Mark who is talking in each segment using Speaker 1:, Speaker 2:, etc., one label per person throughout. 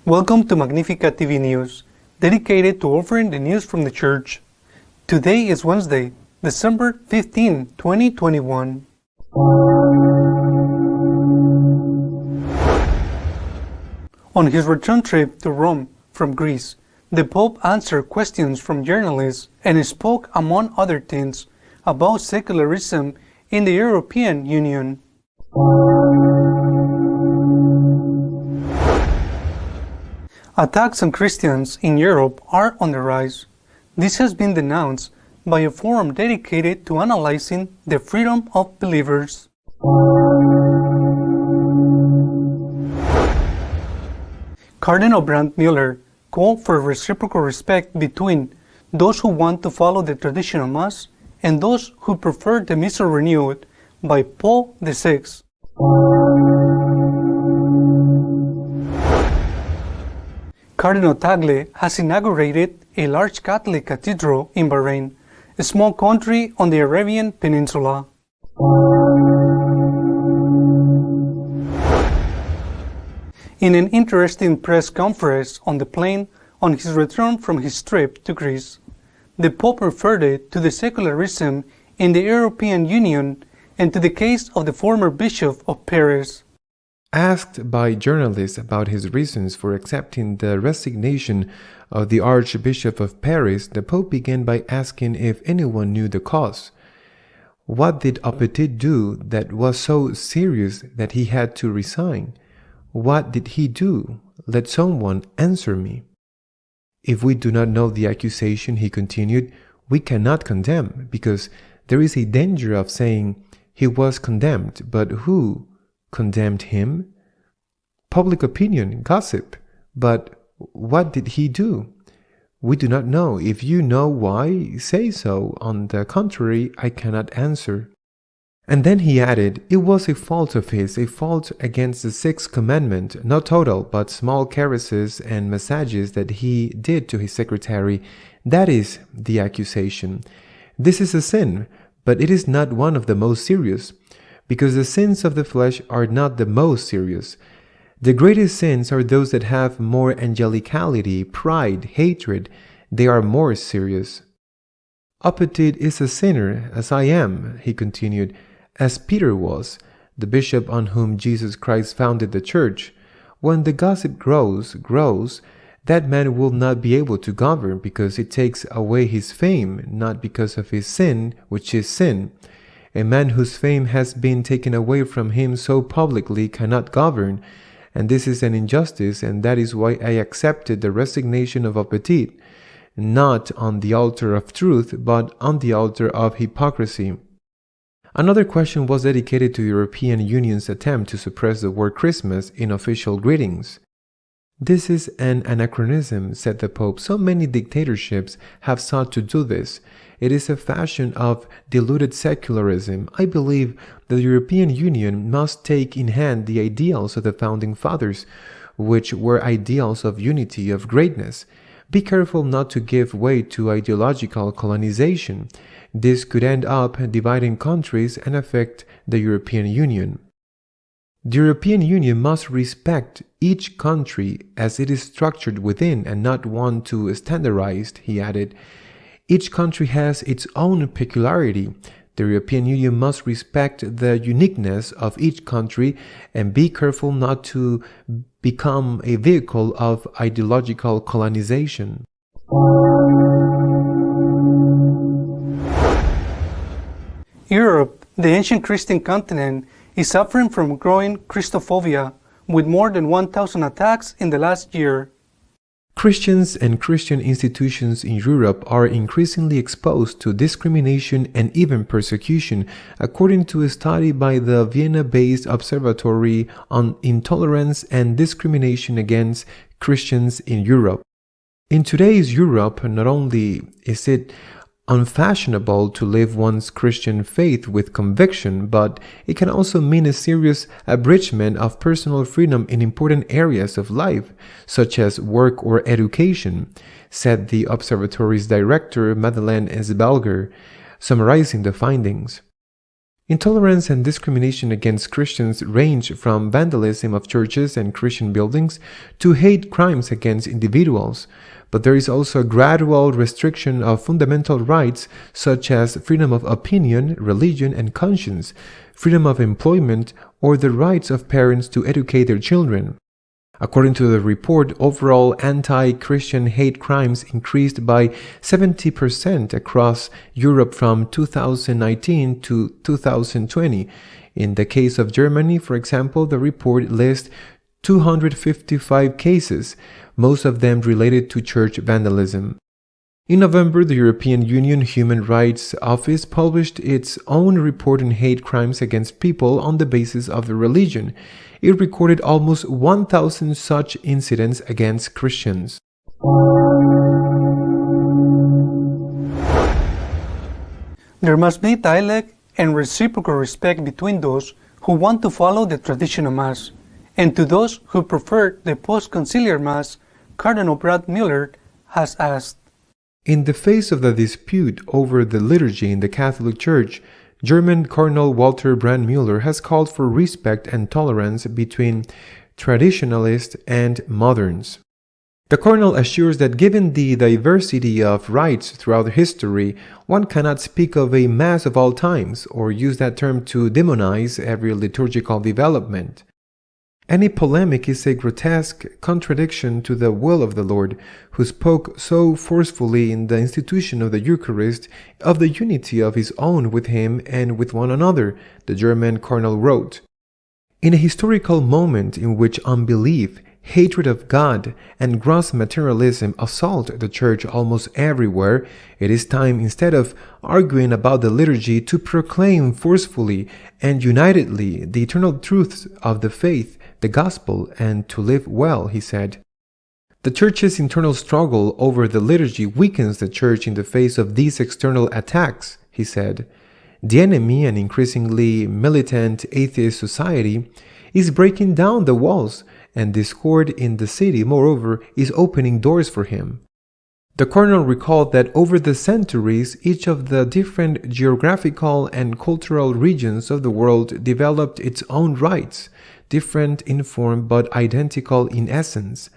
Speaker 1: Welcome to Magnificat TV News, dedicated to offering the news from the Church. Today is Wednesday, December 15, 2021. On his return trip to Rome from Greece, the Pope answered questions from journalists and spoke, among other things, about secularism in the European Union. Attacks on Christians in Europe are on the rise. This has been denounced by a forum dedicated to analyzing the freedom of believers. Cardinal Brandmüller called for reciprocal respect between those who want to follow the traditional Mass and those who prefer the Missal renewed by Paul VI. Cardinal Tagle has inaugurated a large Catholic cathedral in Bahrain, a small country on the Arabian Peninsula. In an interesting press conference on the plane on his return from his trip to Greece, the Pope referred to the secularism in the European Union and to the case of the former Bishop of Paris.
Speaker 2: Asked by journalists about his reasons for accepting the resignation of the Archbishop of Paris, the Pope began by asking if anyone knew the cause. What did Petit do that was so serious that he had to resign? What did he do? Let someone answer me. If we do not know the accusation, he continued, we cannot condemn, because there is a danger of saying he was condemned, but who condemned him? Public opinion, gossip. But what did he do? We do not know. If you know why, say so. On the contrary, I cannot answer. And then he added, it was a fault of his, a fault against the sixth commandment, not total, but small caresses and massages that he did to his secretary. That is the accusation. This is a sin, but it is not one of the most serious, because the sins of the flesh are not the most serious. The greatest sins are those that have more angelicality, pride, hatred. They are more serious. Petit is a sinner, as I am, he continued, as Peter was, the bishop on whom Jesus Christ founded the church. When the gossip grows, that man will not be able to govern, because it takes away his fame, not because of his sin, which is sin. A man whose fame has been taken away from him so publicly cannot govern, and this is an injustice, and that is why I accepted the resignation of Petit, not on the altar of truth, but on the altar of hypocrisy. Another question was dedicated to the European Union's attempt to suppress the word Christmas in official greetings. This is an anachronism, said the Pope. So many dictatorships have sought to do this. It is a fashion of diluted secularism. I believe that the European Union must take in hand the ideals of the founding fathers, which were ideals of unity, of greatness. Be careful not to give way to ideological colonization. This could end up dividing countries and affect the European Union. The European Union must respect each country as it is structured within and not want to standardize, he added. Each country has its own peculiarity. The European Union must respect the uniqueness of each country and be careful not to become a vehicle of ideological colonization.
Speaker 1: Europe, the ancient Christian continent, is suffering from growing Christophobia, with more than 1,000 attacks in the last year.
Speaker 2: Christians and Christian institutions in Europe are increasingly exposed to discrimination and even persecution, according to a study by the Vienna-based Observatory on Intolerance and Discrimination Against Christians in Europe. In today's Europe, not only is it unfashionable to live one's Christian faith with conviction, but it can also mean a serious abridgment of personal freedom in important areas of life, such as work or education, said the observatory's director, Madeleine Esbalger, summarizing the findings. Intolerance and discrimination against Christians range from vandalism of churches and Christian buildings to hate crimes against individuals, but there is also a gradual restriction of fundamental rights such as freedom of opinion, religion, and conscience, freedom of employment, or the rights of parents to educate their children. According to the report, overall anti-Christian hate crimes increased by 70% across Europe from 2019 to 2020. In the case of Germany, for example, the report lists 255 cases, most of them related to church vandalism. In November, the European Union Human Rights Office published its own report on hate crimes against people on the basis of their religion. It recorded almost 1,000 such incidents against Christians.
Speaker 1: There must be dialogue and reciprocal respect between those who want to follow the traditional Mass and to those who prefer the post-conciliar Mass, Cardinal Brad Mueller has asked.
Speaker 2: In the face of the dispute over the liturgy in the Catholic Church, German Cardinal Walter Brandmüller has called for respect and tolerance between traditionalists and moderns. The Cardinal assures that given the diversity of rites throughout history, one cannot speak of a Mass of all times or use that term to demonize every liturgical development. Any polemic is a grotesque contradiction to the will of the Lord, who spoke so forcefully in the institution of the Eucharist of the unity of his own with him and with one another, the German Cardinal wrote. In a historical moment in which unbelief, hatred of God, and gross materialism assault the Church almost everywhere, it is time, instead of arguing about the liturgy, to proclaim forcefully and unitedly the eternal truths of the faith, the gospel, and to live well, he said. The Church's internal struggle over the liturgy weakens the Church in the face of these external attacks, he said. The enemy, an increasingly militant atheist society, is breaking down the walls, and discord in the city, moreover, is opening doors for him. The Cardinal recalled that over the centuries, each of the different geographical and cultural regions of the world developed its own rites, different in form but identical in essence.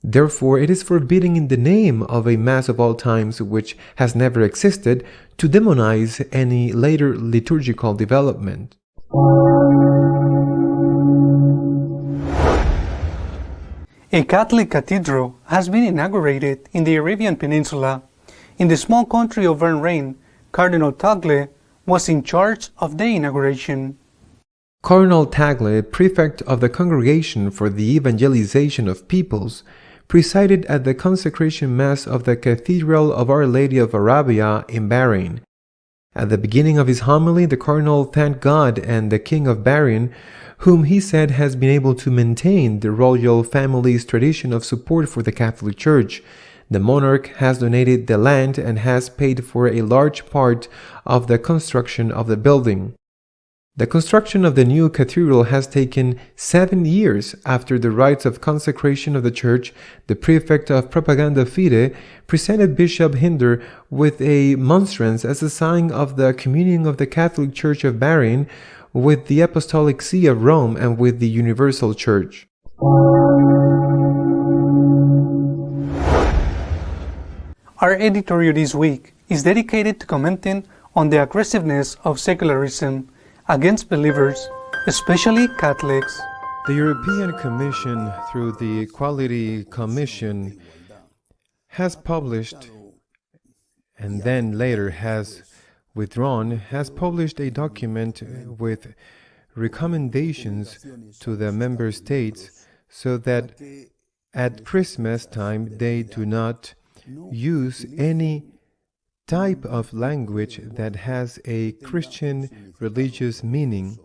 Speaker 2: Therefore, it is forbidden in the name of a Mass of all times which has never existed to demonize any later liturgical development.
Speaker 1: A Catholic cathedral has been inaugurated in the Arabian Peninsula. In the small country of Bahrain, Cardinal Tagle was in charge of the inauguration.
Speaker 2: Cardinal Tagle, prefect of the Congregation for the Evangelization of Peoples, presided at the consecration Mass of the Cathedral of Our Lady of Arabia in Bahrain. At the beginning of his homily, the Cardinal thanked God and the King of Bahrain, whom he said has been able to maintain the royal family's tradition of support for the Catholic Church. The monarch has donated the land and has paid for a large part of the construction of the building. The construction of the new cathedral has taken 7 years. After the rites of consecration of the church, the prefect of Propaganda Fide presented Bishop Hinder with a monstrance as a sign of the communion of the Catholic Church of Bahrain with the Apostolic See of Rome and with the Universal Church.
Speaker 1: Our editorial this week is dedicated to commenting on the aggressiveness of secularism against believers, especially Catholics.
Speaker 2: The European Commission, through the Equality Commission, has published and then later has published a document with recommendations to the member states so that at Christmas time they do not use any type of language that has a Christian religious meaning.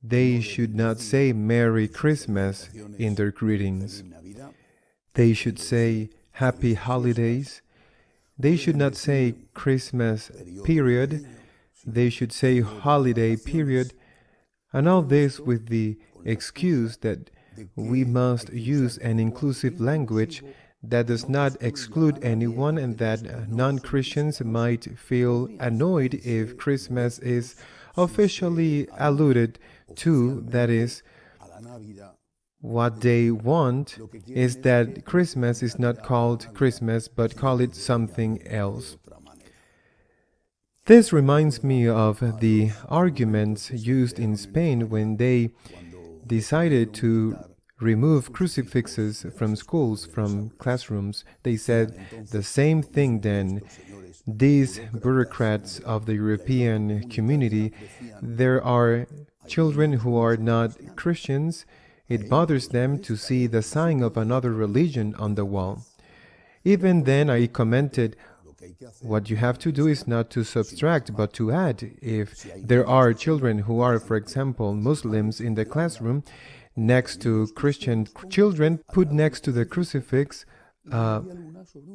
Speaker 2: They should not say Merry Christmas in their greetings. They should say Happy Holidays. They should not say Christmas period. They should say holiday period. And all this with the excuse that we must use an inclusive language That does not exclude anyone, and that non-Christians might feel annoyed if Christmas is officially alluded to. That is, what they want is that Christmas is not called Christmas, but call it something else. This reminds me of the arguments used in Spain when they decided to remove crucifixes from schools, from classrooms. They said the same thing then. These bureaucrats of the European community, there are children who are not Christians. It bothers them to see the sign of another religion on the wall. Even then, I commented, what you have to do is not to subtract, but to add. If there are children who are, for example, Muslims in the classroom, next to Christian children, put next to the crucifix a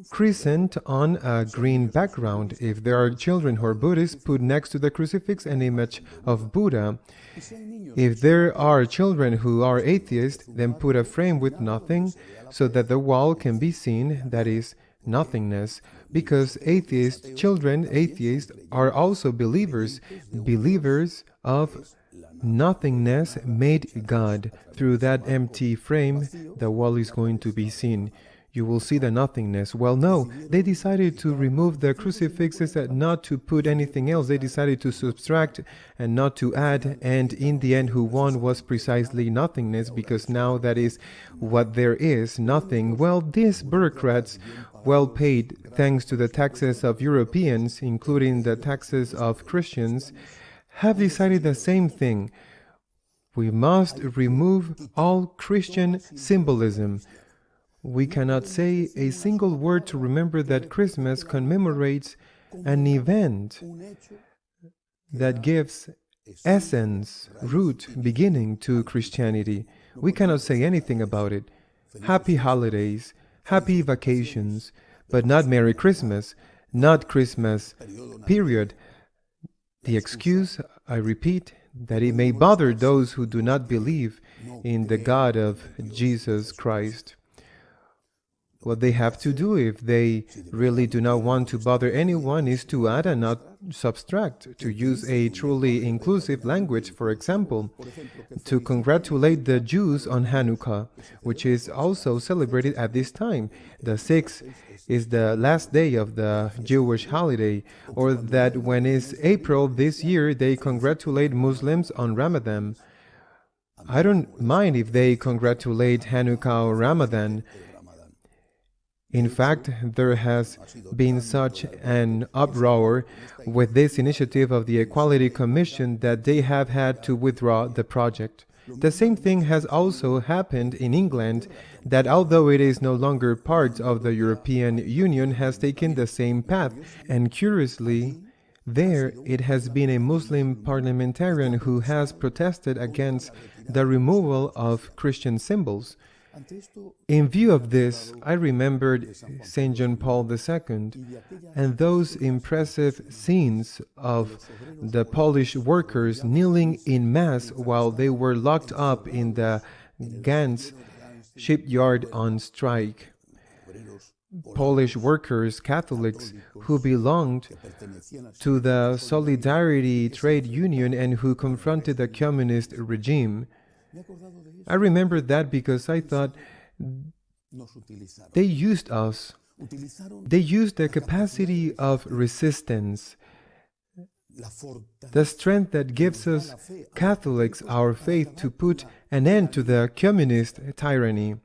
Speaker 2: crescent on a green background. If there are children who are Buddhists, put next to the crucifix an image of Buddha. If there are children who are atheists, then put a frame with nothing so that the wall can be seen, that is, nothingness. Because children, atheists, are also believers, believers of nothingness made God. Through that empty frame, the wall is going to be seen. You will see the nothingness. Well, no, they decided to remove the crucifixes and not to put anything else. They decided to subtract and not to add, and in the end, who won was precisely nothingness, because now that is what there is, nothing. Well, these bureaucrats, well paid thanks to the taxes of Europeans, including the taxes of Christians, have decided the same thing. We must remove all Christian symbolism. We cannot say a single word to remember that Christmas commemorates an event that gives essence, root, beginning to Christianity. We cannot say anything about it. Happy holidays, happy vacations, but not Merry Christmas, not Christmas, period. The excuse, I repeat, that it may bother those who do not believe in the God of Jesus Christ. What they have to do, if they really do not want to bother anyone, is to add and not subtract, to use a truly inclusive language. For example, to congratulate the Jews on Hanukkah, which is also celebrated at this time. The 6th is the last day of the Jewish holiday, or that when it's April this year, they congratulate Muslims on Ramadan. I don't mind if they congratulate Hanukkah or Ramadan. In fact, there has been such an uproar with this initiative of the Equality Commission that they have had to withdraw the project. The same thing has also happened in England, that although it is no longer part of the European Union, has taken the same path. And curiously, there it has been a Muslim parliamentarian who has protested against the removal of Christian symbols. In view of this, I remembered St. John Paul II and those impressive scenes of the Polish workers kneeling in Mass while they were locked up in the Gans shipyard on strike. Polish workers, Catholics, who belonged to the Solidarity trade union and who confronted the communist regime. I remember that because I thought they used us. They used the capacity of resistance, the strength that gives us Catholics our faith, to put an end to the communist tyranny.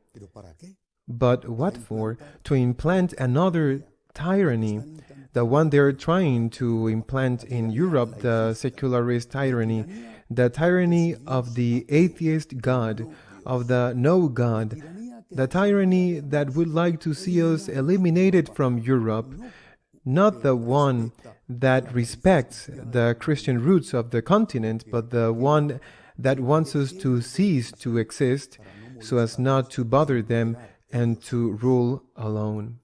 Speaker 2: But what for? To implant another tyranny, the one they're trying to implant in Europe, the secularist tyranny, the tyranny of the atheist God, of the no God, the tyranny that would like to see us eliminated from Europe, not the one that respects the Christian roots of the continent, but the one that wants us to cease to exist so as not to bother them and to rule alone.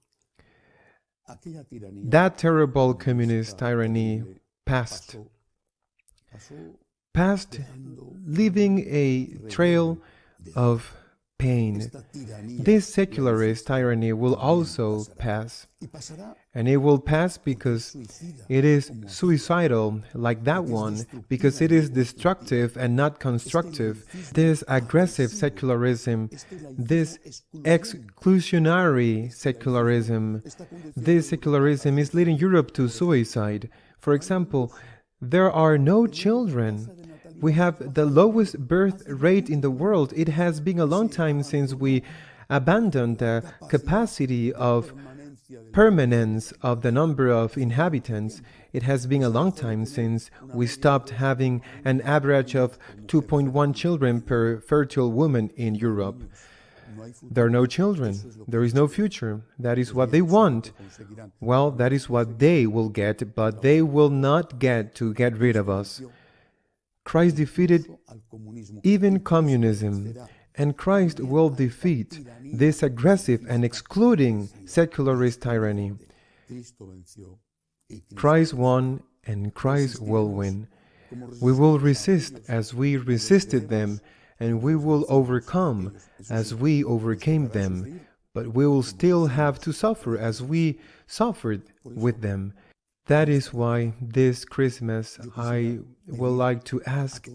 Speaker 2: That terrible communist tyranny passed, leaving a trail of pain. This secularist tyranny will also pass. And it will pass because it is suicidal, like that one, because it is destructive and not constructive. This aggressive secularism, this exclusionary secularism, this secularism is leading Europe to suicide. For example, there are no children. We have the lowest birth rate in the world. It has been a long time since we abandoned the capacity of permanence of the number of inhabitants. It has been a long time since we stopped having an average of 2.1 children per fertile woman in Europe. There are no children. There is no future. That is what they want. Well, that is what they will get, but they will not get to get rid of us. Christ defeated even communism, and Christ will defeat this aggressive and excluding secularist tyranny. Christ won, and Christ will win. We will resist as we resisted them, and we will overcome as we overcame them, but we will still have to suffer as we suffered with them. That is why this Christmas I would like to ask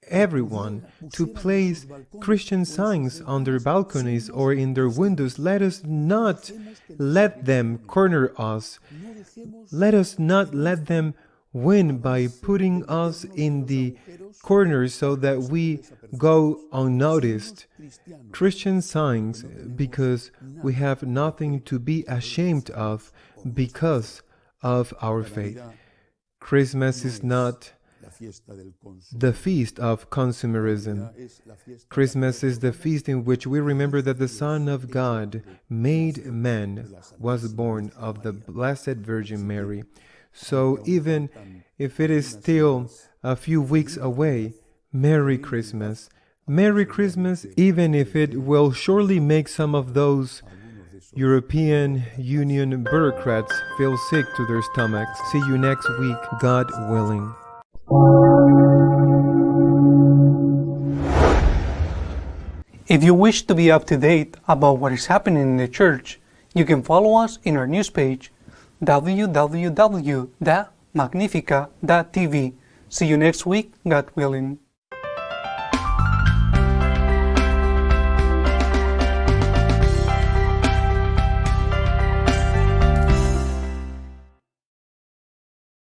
Speaker 2: everyone to place Christian signs on their balconies or in their windows. Let us not let them corner us. Let us not let them win by putting us in the corner so that we go unnoticed. Christian signs, because we have nothing to be ashamed of because of our faith. Christmas is not the feast of consumerism. Christmas is the feast in which we remember that the Son of God, made man, was born of the Blessed Virgin Mary. So even if it is still a few weeks away, Merry Christmas. Merry Christmas, even if it will surely make some of those European Union bureaucrats feel sick to their stomachs. See you next week, God willing.
Speaker 1: If you wish to be up to date about what is happening in the church, you can follow us in our news page, www.magnificat.tv. See you next week, God willing.